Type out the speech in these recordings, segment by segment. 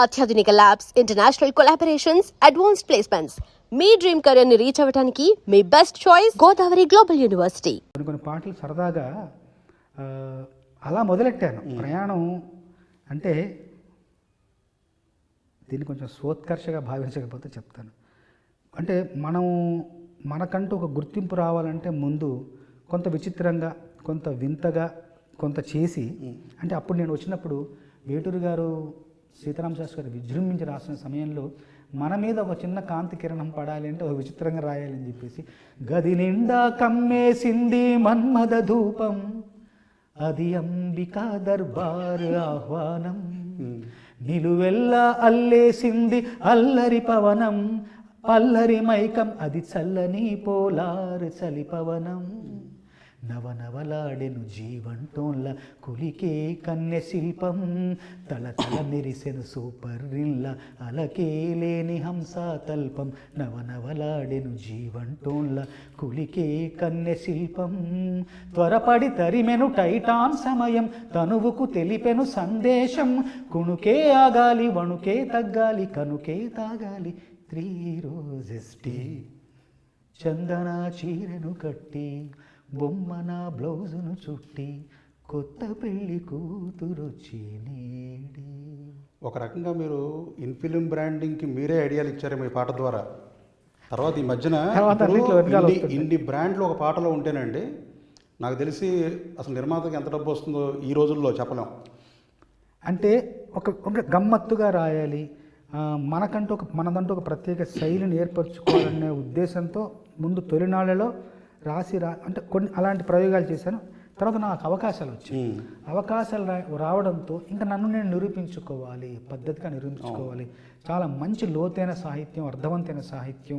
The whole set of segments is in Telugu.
అత్యాధునిక labs, international collaborations, advanced placements. మీ డ్రీమ్ కెరీర్ ని రీచ్ అవ్వడానికి మీ best choice Godavari global university. కొన్ని పాటలు సరదాగా అలా మొదలెట్టాను ప్రయాణం. అంటే దీన్ని కొంచెం సోత్కర్షగా భావించకపోతే చెప్తాను. అంటే మనకంటూ ఒక గుర్తింపు రావాలంటే ముందు కొంత విచిత్రంగా, కొంత వింతగా, కొంత చేసి, అంటే అప్పుడు నేను వచ్చినప్పుడు వేటూరు గారు, సీతారామ శాస్త్రి గారు విజృంభించి రాసిన సమయంలో మన మీద ఒక చిన్న కాంతి కిరణం పడాలి అంటే ఒక విచిత్రంగా రాయాలని చెప్పేసి, గది నిండా కమ్మేసింది మన్మద ధూపం, అది అంబికా దర్బార్ ఆహ్వానం, నిలువెల్లా అల్లేసింది అల్లరి పవనం, అల్లరి మైకం అది చల్లని పోలారు చలి పవనం, నవనవలాడెను జీవంటోన్ల కులికే కన్నె శిల్పం, తలతల మెరిసెను సూపర్ రిల్ల అలకే లేని హంసాతల్పం, నవనవలాడెను జీవంటోన్ల కులికే కన్నె శిల్పం, త్వరపడి తరిమెను టైటాన్ సమయం, తనువుకు తెలిపెను సందేశం, కుణుకే ఆగాలి వణుకే తగ్గాలి కనుకే తాగాలి, 3 రోజెస్ టీ, చందన చీరెను కట్టి బొమ్మన బ్లౌజును చుట్టి కొత్త పెళ్లి కూతురొచ్చి నేడి. ఒక రకంగా మీరు ఇన్ఫిలిం బ్రాండింగ్కి మీరే ఐడియాలు ఇచ్చారు మీ పాట ద్వారా. తర్వాత ఈ మధ్యన ఇన్ని బ్రాండ్లు ఒక పాటలో ఉంటేనండి నాకు తెలిసి అసలు నిర్మాతకి ఎంత డబ్బు వస్తుందో ఈ రోజుల్లో చెప్పలేం. అంటే ఒక గమ్మత్తుగా రాయాలి, మనదంటూ ఒక ప్రత్యేక శైలిని ఏర్పరచుకోవాలనే ఉద్దేశంతో ముందు తొలినాళ్లలో అంటే కొన్ని అలాంటి ప్రయోగాలు చేశాను. తర్వాత నాకు అవకాశాలు వచ్చాయి. అవకాశాలు రావడంతో ఇంకా నన్ను నేను నిరూపించుకోవాలి, పద్ధతిగా నిరూపించుకోవాలి. చాలా మంచి లోతైన సాహిత్యం, అర్థవంతమైన సాహిత్యం,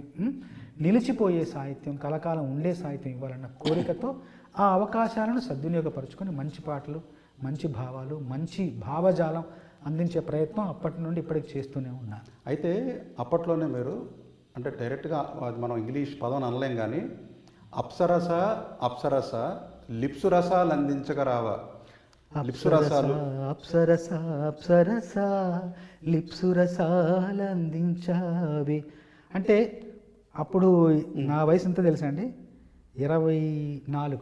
నిలిచిపోయే సాహిత్యం, కలకాలం ఉండే సాహిత్యం ఇవ్వాలన్న కోరికతో ఆ అవకాశాలను సద్వినియోగపరుచుకొని మంచి పాటలు, మంచి భావాలు, మంచి భావజాలం అందించే ప్రయత్నం అప్పటి నుండి ఇప్పటికి చేస్తూనే ఉన్నాను. అయితే అప్పట్లోనే మీరు అంటే డైరెక్ట్గా మనం ఇంగ్లీష్ పదం అనలేం కానీ అప్సరస లిప్సు రసాలు అందించగరావా, లిప్సు రసాలు అప్సరస లిప్సు రసాలు అందించావి అంటే అప్పుడు నా వయసు ఎంత తెలుసా అండి? 24.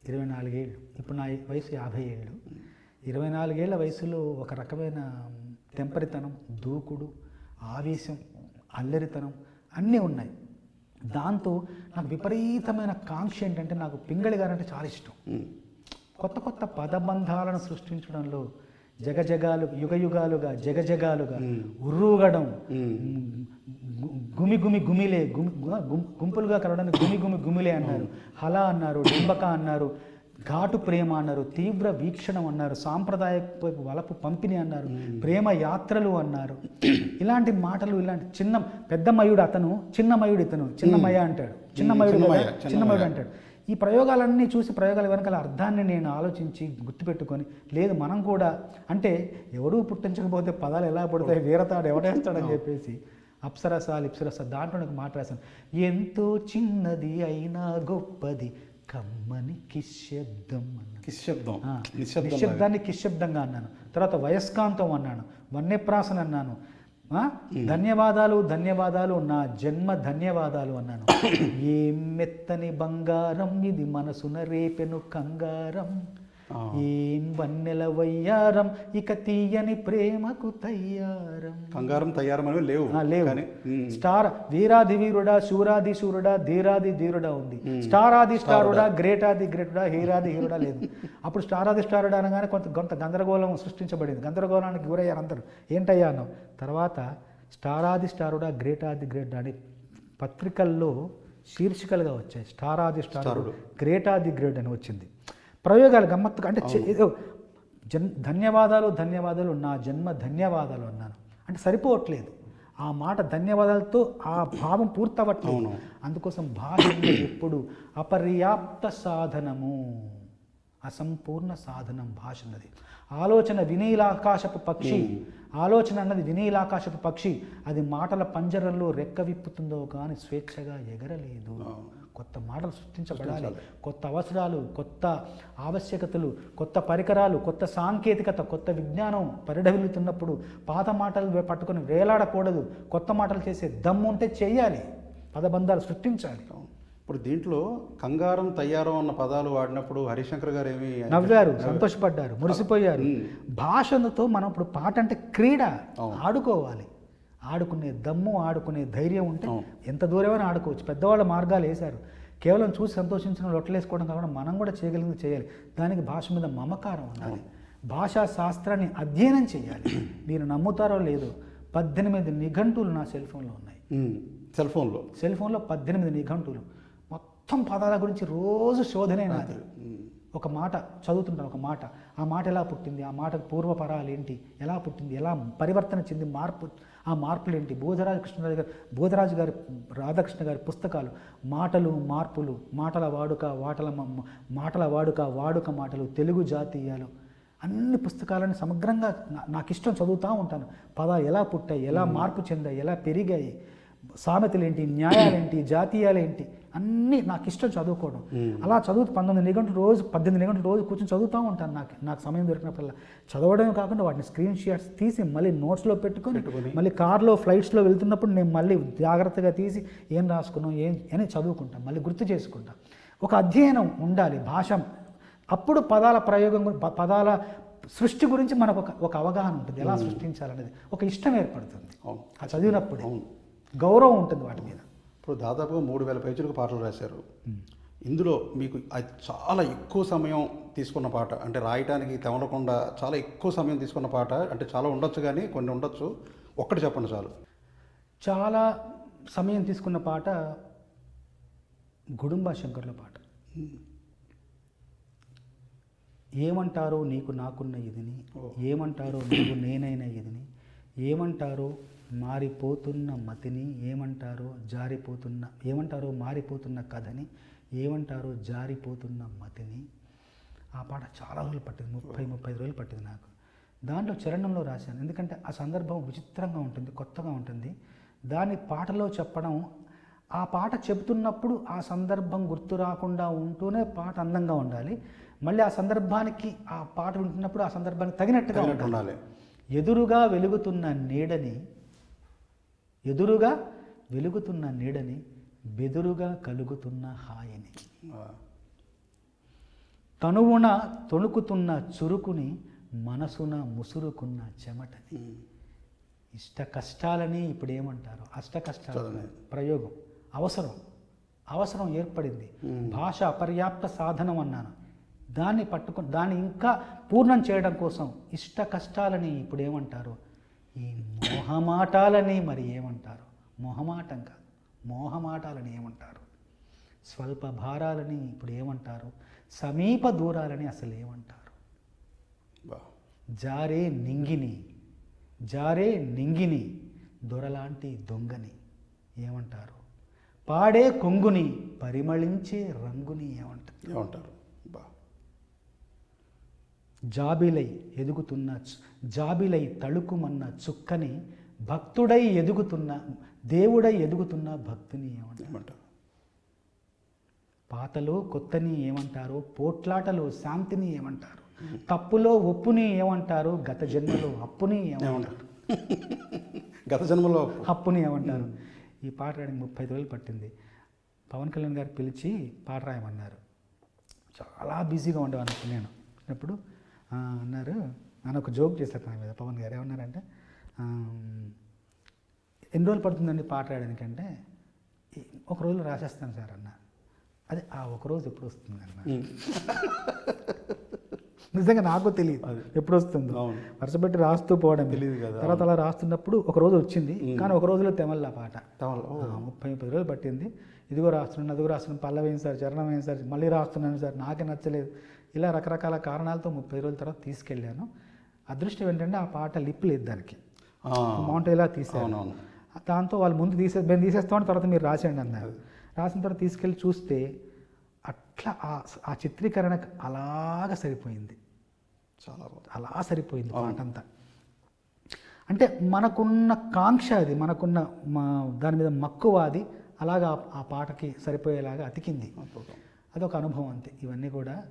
24 ఏళ్ళు. ఇప్పుడు నా వయసు 50 ఏళ్ళు. 24 ఏళ్ల వయసులో ఒక రకమైన తెంపరితనం, దూకుడు, ఆవేశం, అల్లరితనం అన్నీ ఉన్నాయి. దాంతో నాకు విపరీతమైన కాంక్ష ఏంటంటే నాకు పింగళి గారంటే చాలా ఇష్టం. కొత్త కొత్త పదబంధాలను సృష్టించడంలో జగజగాలు యుగయుగాలుగా జగజగాలుగా ఉర్రూగడం, గుమిలే గుంపులుగా కలవడానికి గుమిలే అన్నారు, హలా అన్నారు, డింబక అన్నారు, ఘాటు ప్రేమ అన్నారు, తీవ్ర వీక్షణం అన్నారు, సాంప్రదాయ వలపు పంపిణీ అన్నారు, ప్రేమ యాత్రలు అన్నారు. ఇలాంటి మాటలు, ఇలాంటి పెద్ద మయుడు అతను, చిన్న మయుడు ఇతను, చిన్నమయ అంటాడు, చిన్నమయుడు అంటాడు. ఈ ప్రయోగాలన్నీ చూసి ప్రయోగాల వెనకాల అర్థాన్ని నేను ఆలోచించి గుర్తుపెట్టుకొని, లేదు మనం కూడా అంటే ఎవడూ పుట్టించకపోతే పదాలు ఎలా పడతాయి, వీరతాడు ఎవడేస్తాడని చెప్పేసి అప్సరస లిప్సరస దాంట్లో నాకు మాట రాశాను. ఎంతో చిన్నది అయినా గొప్పది కమ్మని కిశబ్దం అన్నాను. నిశ్శబ్దాన్ని కిశబ్దంగా అన్నాను. తర్వాత వయస్కాంతం అన్నాను, వన్యప్రాసన అన్నాను, ధన్యవాదాలు నా జన్మ ధన్యవాదాలు అన్నాను. ఏం మెత్తని బంగారం ఇది మనసున రేపెను కంగారం, ఏం వన్నెల వయ్యారం ఇక తీయని ప్రేమకు తయ్యారం. కంగారం తయ్యారం అనేవి లేవు. స్టార్ వీరాది వీరుడా, శూరాది శూరుడా, ధీరాది ధీరుడా ఉంది. స్టారాది స్టారుడా, గ్రేటాది గ్రేటుడా, హీరాది హీరుడా లేదు. అప్పుడు స్టారాది స్టారుడా అనగానే కొంత గందరగోళం సృష్టించబడింది. గందరగోళానికి గురయ్యారు అందరూ, ఏంటయ్యా అన్నాం. తర్వాత స్టారాది స్టారుడా, గ్రేటాది గ్రేట్ అని పత్రికల్లో శీర్షికలుగా వచ్చాయి. స్టారాది స్టారుడు, గ్రేటాది గ్రేట్ అని వచ్చింది. ప్రయోగాలు గమ్మత్తుగా అంటే ఏదో ధన్యవాదాలు నా జన్మ ధన్యవాదాలు అన్నాను. అంటే సరిపోవట్లేదు ఆ మాట, ధన్యవాదాలతో ఆ భావం పూర్తవట్లేదు. అందుకోసం భాష ఎప్పుడు అపర్యాప్త సాధనము, అసంపూర్ణ సాధనం భాష అన్నది. ఆలోచన అన్నది వినీలాకాశపు పక్షి, అది మాటల పంజరంలో రెక్క విప్పుతుందో కానీ స్వేచ్ఛగా ఎగరలేదు. కొత్త మాటలు సృష్టించబడాలి. కొత్త అవసరాలు, కొత్త ఆవశ్యకతలు, కొత్త పరికరాలు, కొత్త సాంకేతికత, కొత్త విజ్ఞానం పరిఢవిల్లుతున్నప్పుడు పాత మాటలు పట్టుకొని వేలాడకూడదు. కొత్త మాటలు చేసే దమ్ము ఉంటే చేయాలి, పదబంధాలు సృష్టించాలి. ఇప్పుడు దీంట్లో కంగారం తయ్యారం అన్న పదాలు వాడినప్పుడు హరిశంకర్ గారు ఏమి నవ్వారు, సంతోషపడ్డారు, మురిసిపోయారు. భాషతో మనం ఇప్పుడు పాట అంటే క్రీడ, ఆడుకోవాలి. ఆడుకునే దమ్ము, ఆడుకునే ధైర్యం ఉంటే ఎంత దూరమైనా ఆడుకోవచ్చు. పెద్దవాళ్ళ మార్గాలు వేశారు. కేవలం చూసి సంతోషించిన లొట్టలేసుకోవడం కాకుండా మనం కూడా చేయగలిగింది చేయాలి. దానికి భాష మీద మమకారం ఉండాలి. భాషా శాస్త్రాన్ని అధ్యయనం చేయాలి. మీరు నమ్ముతారో లేదో 18 నిఘంటువులు నా సెల్ ఫోన్లో ఉన్నాయి. సెల్ ఫోన్లో 18 నిఘంటువులు, మొత్తం పదాల గురించి రోజు శోధనే నాది. ఒక మాట చదువుతుంటాను, ఒక మాట, ఆ మాట ఎలా పుట్టింది, ఆ మాటకు పూర్వపరాలు ఏంటి, ఎలా పుట్టింది, ఎలా పరివర్తన చెంది మార్పు, ఆ మార్పులు ఏంటి. బోధరాజు గారి రాధాకృష్ణ గారి పుస్తకాలు, మాటలు మార్పులు, మాటల వాడుక మాటలు, తెలుగు జాతీయాలు, అన్ని పుస్తకాలను సమగ్రంగా నాకు ఇష్టం చదువుతూ ఉంటాను. పదాలు ఎలా పుట్టాయి, ఎలా మార్పు చెందాయి, ఎలా పెరిగాయి, సామెతలేంటి, న్యాయాలేంటి, జాతీయాలేంటి, అన్నీ నాకు ఇష్టం చదువుకోవడం. అలా చదువుతూ 18 గంటలు రోజు కూర్చొని చదువుతూ ఉంటాను. నాకు సమయం దొరికినప్పుడల్లా చదవడమే కాకుండా వాటిని స్క్రీన్ షాట్స్ తీసి మళ్ళీ నోట్స్లో పెట్టుకొని మళ్ళీ కార్లో ఫ్లైట్స్లో వెళ్తున్నప్పుడు నేను మళ్ళీ జాగ్రత్తగా తీసి ఏం రాసుకున్నాం అని చదువుకుంటాను, మళ్ళీ గుర్తు చేసుకుంటాను. ఒక అధ్యయనం ఉండాలి భాష. అప్పుడు పదాల ప్రయోగం, పదాల సృష్టి గురించి మనకు ఒక అవగాహన ఉంటుంది. ఎలా సృష్టించాలనేది ఒక ఇష్టం ఏర్పడుతుంది. ఆ చదివినప్పుడే గౌరవం ఉంటుంది వాటి మీద. ఇప్పుడు దాదాపుగా 3000 పేజీలకు పాటలు రాశారు. ఇందులో మీకు చాలా ఎక్కువ సమయం తీసుకున్న పాట, అంటే రాయటానికి తెమలకుండా చాలా ఎక్కువ సమయం తీసుకున్న పాట, అంటే చాలా ఉండొచ్చు కానీ కొన్ని ఉండొచ్చు, ఒక్కటి చెప్పండి చాలు. చాలా సమయం తీసుకున్న పాట గుడుంబా శంకర్ల పాట. ఏమంటారో నీకు నాకున్న ఇదిని, ఏమంటారో నువ్వు నేనైనా ఇదిని, ఏమంటారో మారిపోతున్న మతిని, ఏమంటారో మారిపోతున్న కథని, ఏమంటారో జారిపోతున్న మతిని. ఆ పాట చాలా రోజులు పట్టింది, 30-35 రోజులు పట్టింది నాకు. దాంట్లో చరణంలో రాశాను, ఎందుకంటే ఆ సందర్భం విచిత్రంగా ఉంటుంది, కొత్తగా ఉంటుంది. దాన్ని పాటలో చెప్పడం, ఆ పాట చెబుతున్నప్పుడు ఆ సందర్భం గుర్తు రాకుండా ఉంటూనే పాట అందంగా ఉండాలి. మళ్ళీ ఆ సందర్భానికి ఆ పాట వింటున్నప్పుడు ఆ సందర్భానికి తగినట్టుగా ఉండాలి. ఎదురుగా వెలుగుతున్న నీడని, బెదురుగా కలుగుతున్న హాయిని, తనువున తొణుకుతున్న చురుకుని, మనసున ముసురుకున్న చెమటని. ఇష్ట కష్టాలని ఇప్పుడు ఏమంటారు, అష్ట కష్టాలని ప్రయోగం. అవసరం ఏర్పడింది. భాష అపర్యాప్త సాధనం అన్నాను. దాన్ని పట్టుకొని దాన్ని ఇంకా పూర్ణం చేయడం కోసం ఇష్ట కష్టాలని ఇప్పుడు ఏమంటారు, ఈ మోహమాటాలని మరి ఏమంటారు, మొహమాటం కాదు, మోహమాటాలని ఏమంటారు, స్వల్ప భారాలని ఇప్పుడు ఏమంటారు, సమీప దూరాలని అసలు ఏమంటారు, జారే నింగిని దొరలాంటి దొంగని ఏమంటారు, పాడే కొంగుని పరిమళించే రంగుని ఏమంటారు, జాబిలై తళుకుమన్న చుక్కని, దేవుడై ఎదుగుతున్న భక్తుని ఏమంటారు, పాతలో కొత్తని ఏమంటారు, పోట్లాటలో శాంతిని ఏమంటారు, తప్పులో ఒప్పుని ఏమంటారు, గత జన్మలో అప్పుని ఏమంటారు, అప్పుని ఏమంటారు. ఈ పాట రాయడానికి 35 రోజులు పట్టింది. పవన్ కళ్యాణ్ గారు పిలిచి పాట రాయమన్నారు. చాలా బిజీగా ఉండేవాను నేను. అప్పుడు అన్నారు, నన్ను ఒక జోక్ చేశారు నా మీద పవన్ గారు. ఏమన్నారంటే, ఎన్ని రోజులు పడుతుందండి పాట రాయడానికి అంటే, ఒక రోజులో రాసేస్తాను సార్ అన్న. అదే ఆ ఒకరోజు ఎప్పుడు వస్తుంది అన్న. నిజంగా నాకు తెలియదు ఎప్పుడు వస్తుందో, వరుసపెట్టి రాస్తూ పోవడం తెలియదు కదా. తర్వాత అలా రాస్తున్నప్పుడు ఒక రోజు వచ్చింది, కానీ ఒక రోజులో తెమల్లా పాట 30-30 రోజులు పట్టింది. ఇదిగో రాస్తున్నాను, అదిగో రాస్తున్నాను, పల్లవేం సార్, చరణం ఏం సార్, మళ్ళీ రాస్తున్నాను సార్, నాకే నచ్చలేదు. ఇలా రకరకాల కారణాలతో 30 రోజుల తర్వాత తీసుకెళ్ళాను. అదృష్టం ఏంటంటే ఆ పాట లిప్ లేదు దానికి, అమౌంట్ ఇలా తీసాను. దాంతో వాళ్ళు ముందు మేము తీసేస్తామని, తర్వాత మీరు రాసేయండి అన్నారు. రాసిన తర్వాత తీసుకెళ్ళి చూస్తే అట్లా ఆ చిత్రీకరణకు అలాగా సరిపోయింది, అలా సరిపోయింది పాట అంతా. అంటే మనకున్న కాంక్ష అది, మనకున్న దాని మీద మక్కువ అది అలాగా ఆ పాటకి సరిపోయేలాగా అతికింది. అదొక అనుభవం అంతే. ఇవన్నీ కూడా